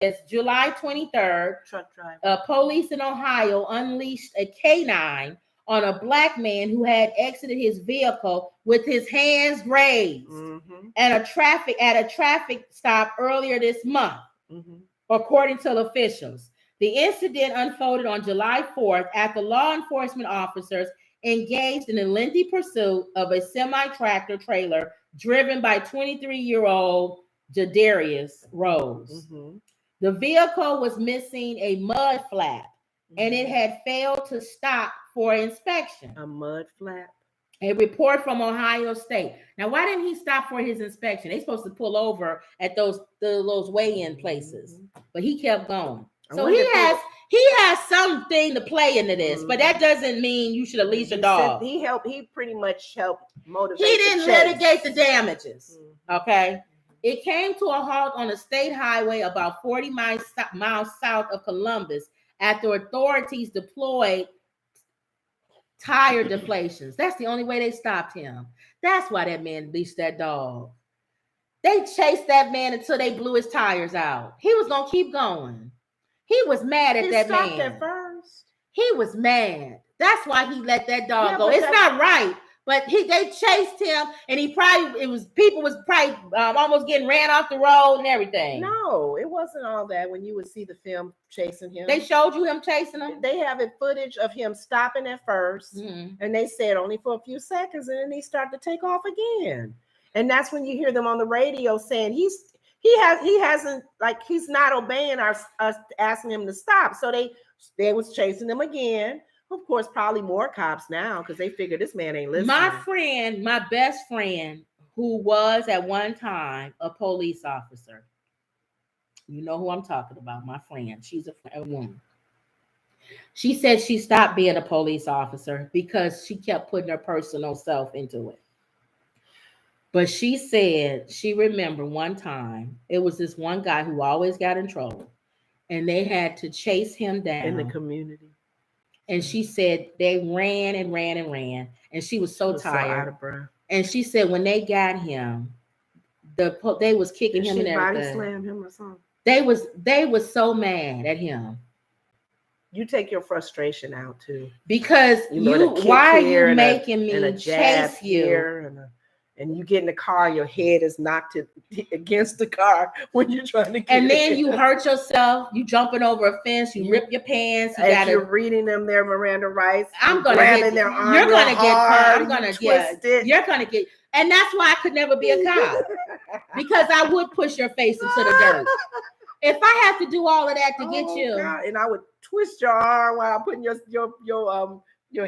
It's July 23rd. Truck driver. Police in Ohio unleashed a canine on a black man who had exited his vehicle with his hands raised at a traffic stop earlier this month, according to officials. The incident unfolded on July 4th after law enforcement officers engaged in a lengthy pursuit of a semi-tractor trailer driven by 23-year-old Jadarius Rose. The vehicle was missing a mud flap, and it had failed to stop for inspection. A mud flap? A report from Ohio State. Now, why didn't he stop for his inspection? They're supposed to pull over at those weigh-in places, but he kept going. So he has something to play into this, but that doesn't mean you should release a dog. He pretty much helped motivate. He didn't litigate the damages. Okay. It came to a halt on a state highway about 40 miles south of Columbus after authorities deployed tire deflations. That's the only way they stopped him. That's why that man leashed that dog. They chased that man until they blew his tires out. He was going to keep going. He was mad at that man. He stopped at first. He was mad. That's why he let that dog go. It's not right. But they chased him, and people was probably almost getting ran off the road and everything. No, it wasn't all that. When you would see the film chasing him, they showed you him chasing him. They have footage of him stopping at first, and they said only for a few seconds, and then he started to take off again. And that's when you hear them on the radio saying he hasn't he's not obeying us asking him to stop. So they was chasing him again. Of course, probably more cops now because they figure this man ain't listening. My best friend, who was at one time a police officer. You know who I'm talking about, my friend. She's a woman. She said she stopped being a police officer because she kept putting her personal self into it. But she said she remembered one time, it was this one guy who always got in trouble, and they had to chase him down. In the community. And she said they ran and ran and ran, and she was so tired. So out of breath. And she said when they got him, they was kicking him and everything. Body slammed him or something. They was so mad at him. You take your frustration out too, because why are you making me chase you? And you get in the car, your head is knocked against the car when you're trying to get and then you hurt yourself. You jumping over a fence. You rip your pants. You're reading them their Miranda rights. I'm gonna grabbing their arm. You're gonna get. I'm gonna get. You're gonna get. And that's why I could never be a cop because I would push your face into the dirt. If I have to do all of that to get you, God. And I would twist your arm while putting your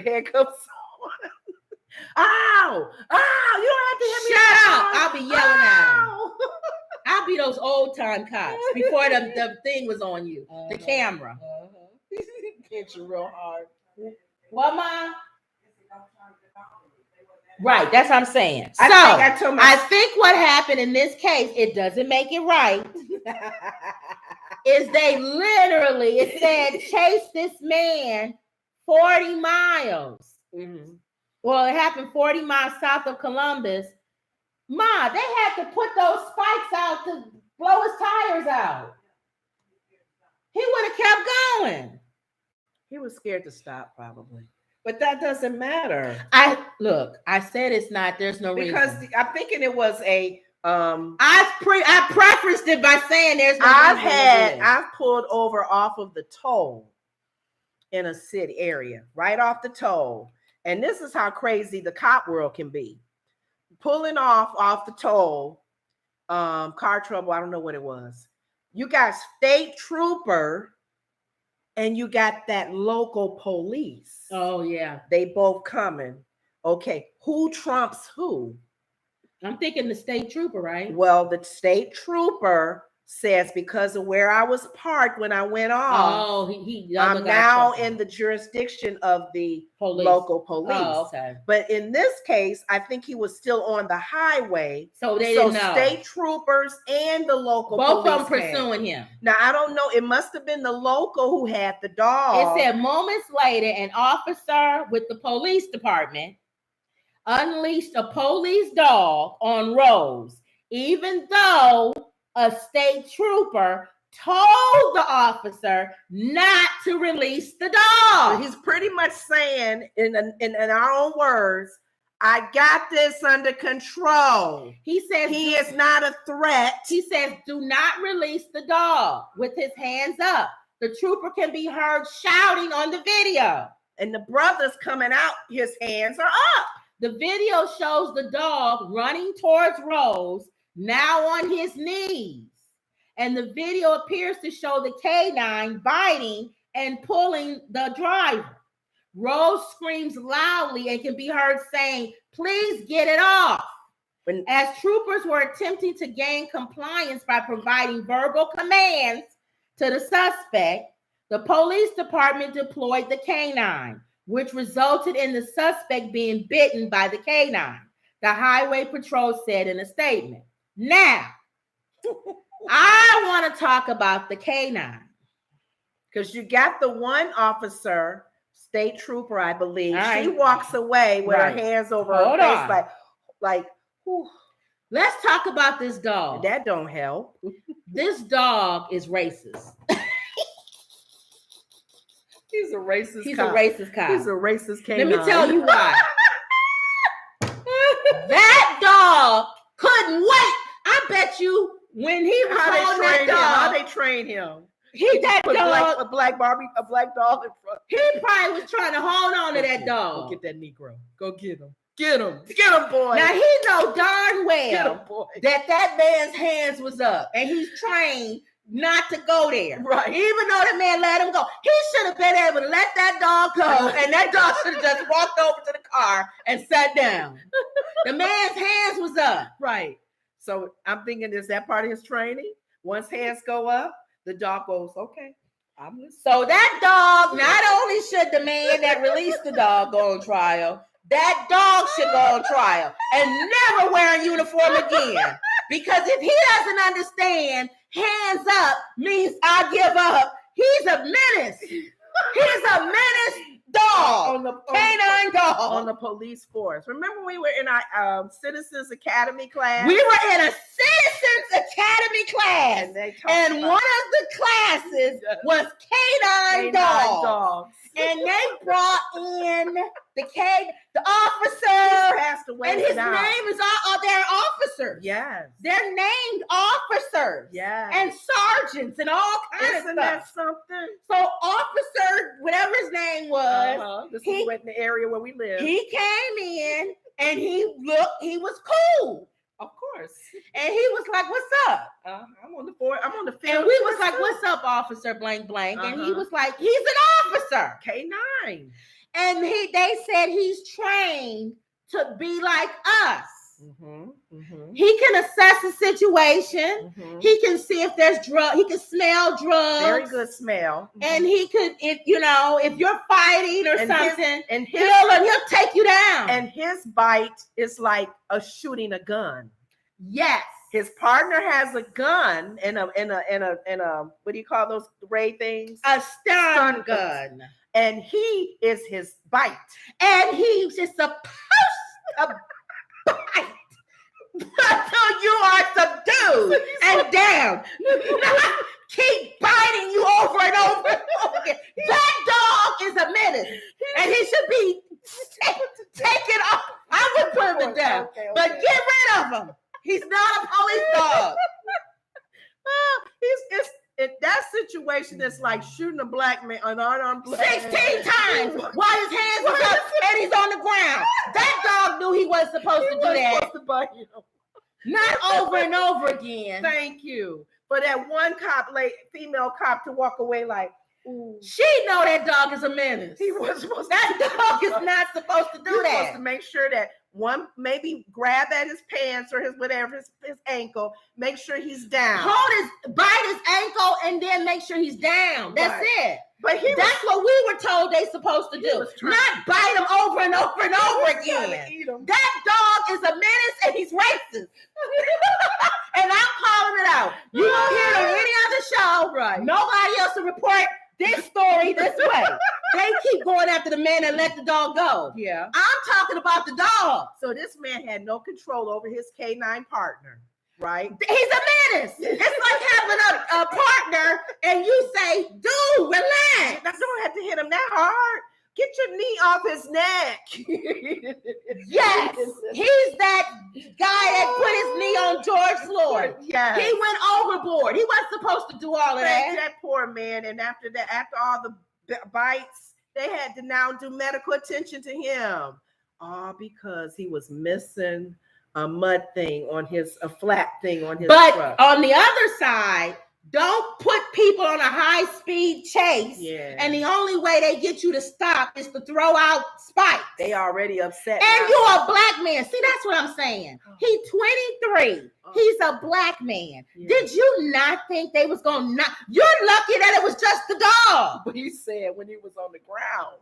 handcuffs on. Ow! You don't have to hit me. Shut up! I'll be yelling at him. I'll be those old time cops before the thing was on you, the camera. Hit you real hard. What, Mom? Right, that's what I'm saying. I think what happened in this case, it doesn't make it right. Is it said chase this man 40 miles. Well, it happened 40 miles south of Columbus. Ma, they had to put those spikes out to blow his tires out. He would have kept going. He was scared to stop, probably. But that doesn't matter. I said it's not. There's no reason. Because I'm thinking it was a. I prefaced it by saying there's no reason. I've pulled over off of the toll in a city area, right off the toll. And this is how crazy the cop world can be. Pulling off the toll, car trouble, I don't know what it was. You got state trooper and you got that local police. Oh, yeah. They both coming. Okay, who trumps who? I'm thinking the state trooper, right? Well, the state trooper says because of where I was parked when I went off, I'm now in the jurisdiction of the local police. Oh, okay. But in this case, I think he was still on the highway. So they didn't know. State troopers and the local both police of them pursuing him. Now, I don't know. It must have been the local who had the dog. It said moments later, an officer with the police department unleashed a police dog on Rose, even though a state trooper told the officer not to release the dog. So he's pretty much saying, in our own words, I got this under control. He says he is not a threat. He says, do not release the dog with his hands up. The trooper can be heard shouting on the video. And the brother's coming out, his hands are up. The video shows the dog running towards Rose, now on his knees. And the video appears to show the canine biting and pulling the driver. Rose screams loudly and can be heard saying, please get it off. As troopers were attempting to gain compliance by providing verbal commands to the suspect, the police department deployed the canine, which resulted in the suspect being bitten by the canine, the highway patrol said in a statement. Now, I want to talk about the canine. Because you got the one officer, state trooper, I believe. Right. She walks away with her hands over her face like, whew. Let's talk about this dog. That don't help. This dog is racist. He's a racist He's cop. a racist cop. He's a racist canine. Let me tell you why. That dog couldn't wait. I bet you when he was holding that dog. How they train him? That dog. A black dog in front. He probably was trying to hold on to that dog. Go get that Negro. Go get him. Get him, boy. Now he know darn well him, boy. that man's hands was up, and he's trained not to go there. Right. Even though the man let him go, he should have been able to let that dog go, and that dog should have just walked over to the car and sat down. The man's hands was up. Right. So I'm thinking, is that part of his training? Once hands go up, the dog goes, okay, I'm listening. So that dog, not only should the man that released the dog go on trial, that dog should go on trial and never wear a uniform again. Because if he doesn't understand, hands up means I give up. He's a menace. He's a menace dog. Canine dog. On the police force. Remember we were in our Citizens Academy class? We were in a Citizens Academy class. And one of the classes was canine dogs. And they brought in the officer passed away, and his name is they're officers. Yes, they're named officers. Yes, and sergeants and all kinds of stuff. That something? So officer, whatever his name was, this is in the area where we live. He came in and he was cool. Of course. And he was like, what's up? I'm on the board. I'm on the field. And we was like, what's up, officer blank blank? And he was like, he's an officer. K9. And they said he's trained to be like us. He can assess a situation. He can see if there's drugs. He can smell drugs. Very good smell. And he could, if you're fighting or something, he'll take you down. And his bite is like shooting a gun. Yes. His partner has a gun and a what do you call those ray things? A stun gun. And he is his bite. And he's just supposed to bite until you are subdued and down. Keep biting you over and over and over again. That dog is a menace. And he should be taken off. I would put him down. Okay. But get rid of him. He's not a police dog. It's that situation that's like shooting a black man, an unarmed black 16 times while his hands was up and he's on the ground. That dog knew he wasn't supposed to do that. Not over and over again. Thank you. For that one female cop to walk away like, ooh. She know that dog is a menace. He was supposed that dog is not supposed to do that. Supposed to make sure that one maybe grab at his pants or his whatever, his ankle, make sure he's down. Bite his ankle and then make sure he's down. That's it. But that's what we were told they supposed to do. Not bite him over and over and over again. That dog is a menace and he's racist. And I'm calling it out. You won't hear it on any other show. Right. Nobody else will report this story this way. They keep going after the man and let the dog go. Yeah. I'm talking about the dog. So this man had no control over his canine partner. Right. He's a menace. It's like having a partner and you say, dude, relax. I don't have to hit him that hard. Get your knee off his neck. Yes. He's that guy that put his knee on George Floyd. Yes. He went overboard. He wasn't supposed to do all of that. That poor man. And after all the bites, they had to now do medical attention to him. All because he was missing a mud thing on a flat thing on his truck. On the other side, don't put people on a high-speed chase. Yeah. And the only way they get you to stop is to throw out spikes. They already upset. And you're a black man. See, that's what I'm saying. He's 23. He's a black man. Yeah. Did you not think they was going to not? You're lucky that it was just the dog. But he said when he was on the ground,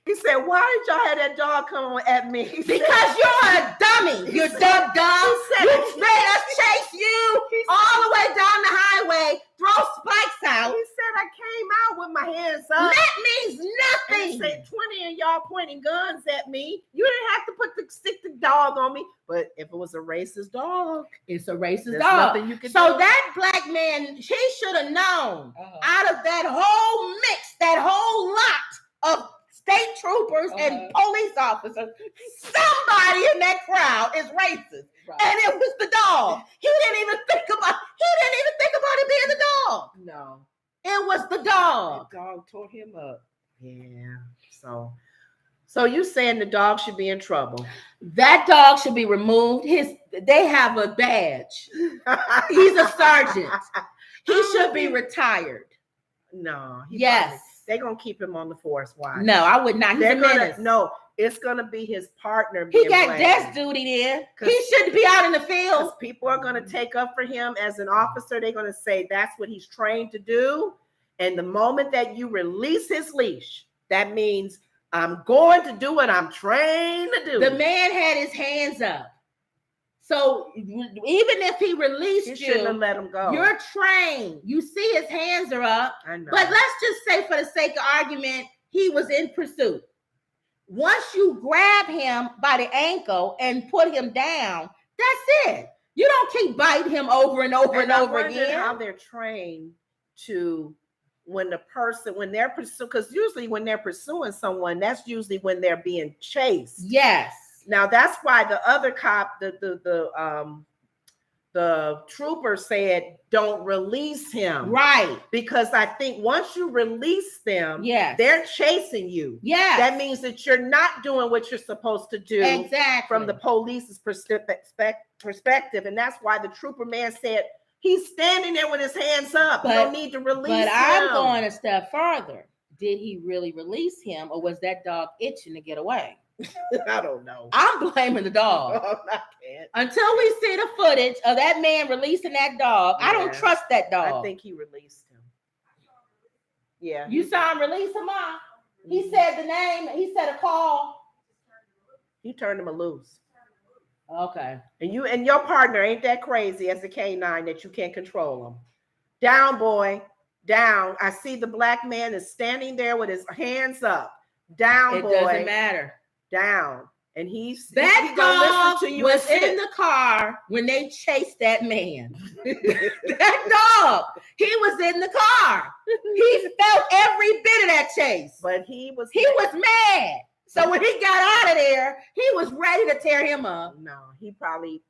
he said, why did y'all have that dog come at me? Because you're a dummy. You're dumb. You made us chase you all the way down the highway, throw spikes out. He said, I came out with my hands up. That means nothing. And he said, 20 of y'all pointing guns at me. You didn't have to stick the dog on me. But if it was a racist dog, it's a racist there's dog. Nothing you can so do. That black man, he should have known out of that whole mix, that whole lot of state troopers and police officers, somebody in that crowd is racist. Right. And it was the dog. He didn't even think about it being the dog. No. It was the dog. The dog tore him up. Yeah. So you saying the dog should be in trouble? That dog should be removed. They have a badge. He's a sergeant. He should be retired. No. Yes. They're going to keep him on the force. Why? No, I would not. He's a menace. No, it's going to be his partner. He got desk duty there. He shouldn't be out in the field. People are going to take up for him as an officer. They're going to say that's what he's trained to do. And the moment that you release his leash, that means I'm going to do what I'm trained to do. The man had his hands up. So even if he released you, shouldn't have let him go. You're trained. You see his hands are up. I know. But let's just say, for the sake of argument, he was in pursuit. Once you grab him by the ankle and put him down, that's it. You don't keep biting him over and over and over again. How they're trained to when they're pursuing, because usually when they're pursuing someone, that's usually when they're being chased. Yes. Now that's why the other cop, the trooper said, don't release him. Right. Because I think once you release them, they're chasing you. Yeah. That means that you're not doing what you're supposed to do. Exactly. From the police's perspective. And that's why the trooper man said, he's standing there with his hands up. You don't need to release him. But I'm going a step further. Did he really release him, or was that dog itching to get away? I don't know. I'm blaming the dog. Until we see the footage of that man releasing that dog, I don't trust that dog. I think he released him. Yeah. You saw him release him off? He said the name. He said a call. He turned him loose. Okay. And you and your partner ain't that crazy as a K9 that you can't control him. Down, boy. Down. I see the black man is standing there with his hands up. Down, boy. It doesn't matter. Down. And he dog was in the car when they chased that man. That dog, he was in the car. He felt every bit of that chase. But he was mad. So when he got out of there, he was ready to tear him up. No, he probably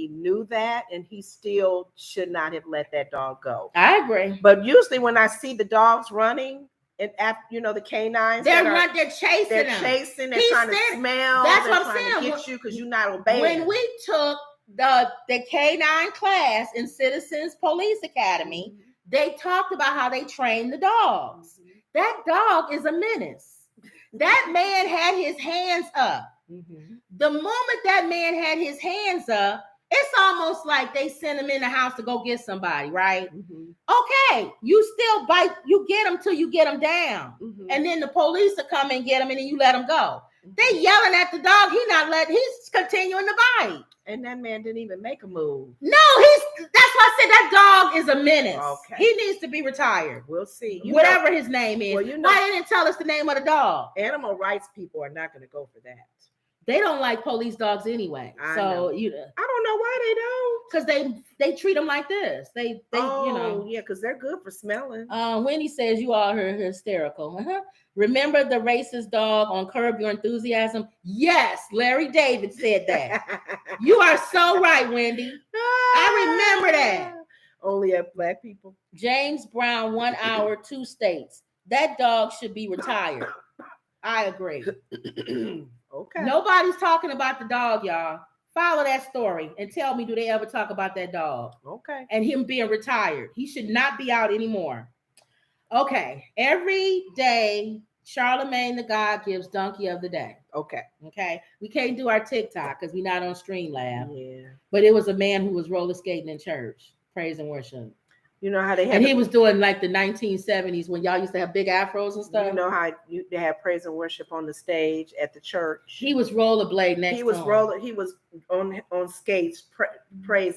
knew that, and he still should not have let that dog go. I agree. But usually when I see the dogs running, and after the canines, they're chasing them. They're trying to smell. That's what I'm saying. To get you because you're not obeying. When we took the K9 class in Citizens Police Academy, they talked about how they train the dogs. That dog is a menace. That man had his hands up. The moment that man had his hands up, it's almost like they sent him in the house to go get somebody, right? Okay, you still bite, you get him till you get him down. And then the police will come and get him and then you let him go. They yelling at the dog. He's continuing to bite. And that man didn't even make a move. No, that's why I said that dog is a menace. Okay. He needs to be retired. We'll see. Whatever his name is. Well, why didn't tell us the name of the dog? Animal rights people are not going to go for that. They don't like police dogs anyway. I so know. you know, I don't know why they don't. because they treat them like this. They you know. Yeah, because they're good for smelling. Wendy says you all are hysterical. Remember the racist dog on Curb Your Enthusiasm? Yes, Larry David said that. You are so right, Wendy. I remember that. Only at black people. James Brown, 1 hour, 2 states. That dog should be retired. I agree. Okay. Nobody's talking about the dog, y'all. Follow that story and tell me, do they ever talk about that dog? Okay. And him being retired. He should not be out anymore. Okay. Every day, Charlemagne the God gives donkey of the day. Okay. Okay. We can't do our TikTok because we're not on Streamlab. Yeah. But it was a man who was roller skating in church, praise and worship. You know how they had, and he was doing like the 1970s when y'all used to have big afros and stuff. You know how they had praise and worship on the stage at the church. He was rollerblade next. He was on skates, praise.